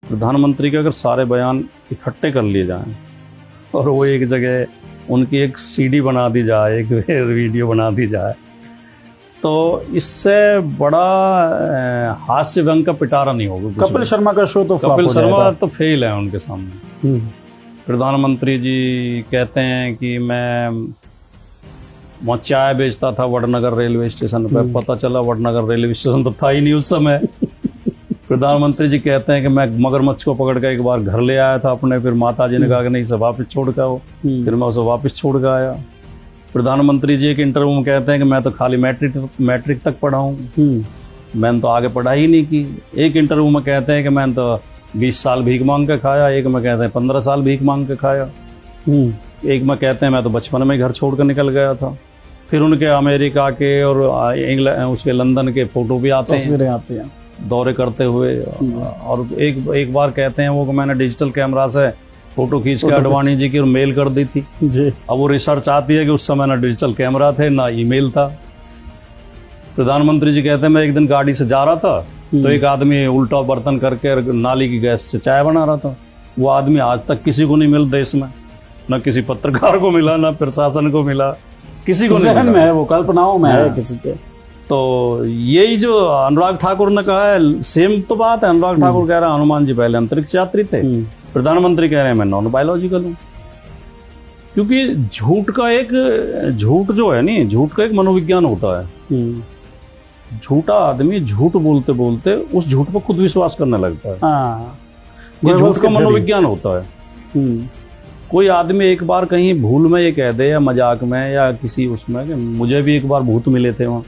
प्रधानमंत्री के अगर सारे बयान इकट्ठे कर लिए जाएं और वो एक जगह उनकी एक सीडी बना दी जाए, एक वीडियो बना दी जाए, तो इससे बड़ा हास्य व्यंग का पिटारा नहीं होगा। कपिल शर्मा का शो तो कपिल शर्मा तो फेल है उनके सामने। प्रधानमंत्री जी कहते हैं कि मैं वहाँ चाय बेचता था वडनगर रेलवे स्टेशन पर, पता चला वडनगर रेलवे स्टेशन तो था ही नहीं उस समय। प्रधानमंत्री जी कहते हैं कि मैं मगरमच्छ को पकड़ के एक बार घर ले आया था अपने, फिर माता जी ने कहा कि नहीं, इसे वापस छोड़ के आओ, फिर मैं उसे वापस छोड़ के आया। प्रधानमंत्री जी एक इंटरव्यू में कहते हैं कि मैं तो खाली मैट्रिक तक पढ़ा हूँ, मैंने तो आगे पढ़ाई ही नहीं की। एक इंटरव्यू में कहते हैं कि मैंने तो 20 साल भीख मांग के खाया, एक में कहते हैं 15 साल भीख मांग के खाया, एक में कहते हैं मैं तो बचपन में घर छोड़ कर निकल गया था। फिर उनके अमेरिका के और इंग्लैंड, उसके लंदन के फोटो भी आते हैं दौरे करते हुए। और एक बार कहते हैं वो कि मैंने डिजिटल कैमरा से फोटो खींच के अडवाणी जी की और मेल कर दी थी जी। अब वो रिसर्च आती है कि उस समय ना डिजिटल कैमरा थे ना ईमेल था। प्रधानमंत्री जी कहते हैं मैं एक दिन गाड़ी से जा रहा था तो एक आदमी उल्टा बर्तन करके नाली की गैस से चाय बना रहा था। वो आदमी आज तक किसी को नहीं मिला देश में, ना किसी पत्रकार को मिला, ना प्रशासन को मिला, किसी को नहीं मिला। है वो कल्पनाओं में है किसी के। तो यही जो अनुराग ठाकुर ने कहा है, सेम तो बात है। अनुराग ठाकुर कह रहा है हनुमान जी पहले अंतरिक्ष यात्री थे, प्रधानमंत्री कह रहे हैं मैं नॉन बायोलॉजिकल हूँ। क्योंकि झूठ का एक मनोविज्ञान होता है। झूठा आदमी झूठ बोलते बोलते उस झूठ पर खुद विश्वास करने लगता है। ये झूठ का मनोविज्ञान होता है। कोई आदमी एक बार कहीं भूल में ये कह दे या मजाक में या किसी उसमें कि मुझे भी एक बार भूत मिले थे वहां,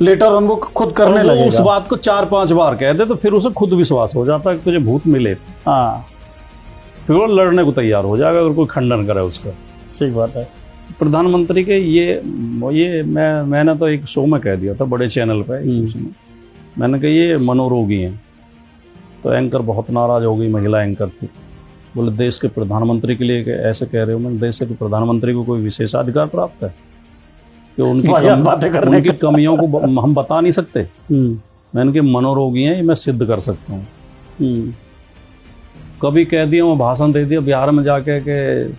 लेटर उनको खुद करने लगेगा। उस बात को 4-5 बार कह दे तो फिर उसे खुद विश्वास हो जाता है कि तुझे भूत मिले थे। फिर वो लड़ने को तैयार हो जाएगा अगर कोई खंडन करे उसका। ठीक बात है। प्रधानमंत्री के ये मैंने तो एक शो में कह दिया था बड़े चैनल पे, उसमें मैंने कहा ये मनोरोगी हैं। तो एंकर बहुत नाराज हो गई, महिला एंकर थी, बोले देश के प्रधानमंत्री के लिए ऐसे कह रहे हो। मैंने देश के प्रधानमंत्री को कोई विशेषाधिकार प्राप्त है कि उनकी कमियों को हम बता नहीं सकते। मैंने कहा मनोरोगी हैं, ये मैं सिद्ध कर सकता हूँ। कभी कह दिया, मैं भाषण दे दिया बिहार में जाके कि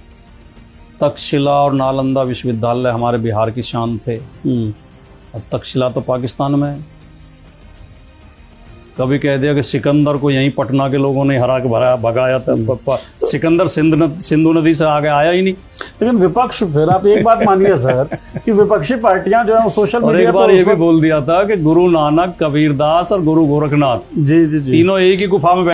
तक्षशिला और नालंदा विश्वविद्यालय हमारे बिहार की शान थे। अब तक्षशिला तो पाकिस्तान में है। कभी कह दिया कि सिकंदर को यहीं पटना के लोगों ने हरा के भगाया था, सिकंदर सिंधु नदी से आगे आया ही नहीं। लेकिन विपक्ष, फिर आप एक बात मानिए सर कि विपक्षी पार्टियां जो है सोशल मीडिया एक बार ये भी बोल दिया था कि गुरु नानक, कबीरदास और गुरु गोरखनाथ जी जी जी तीनों एक ही गुफा में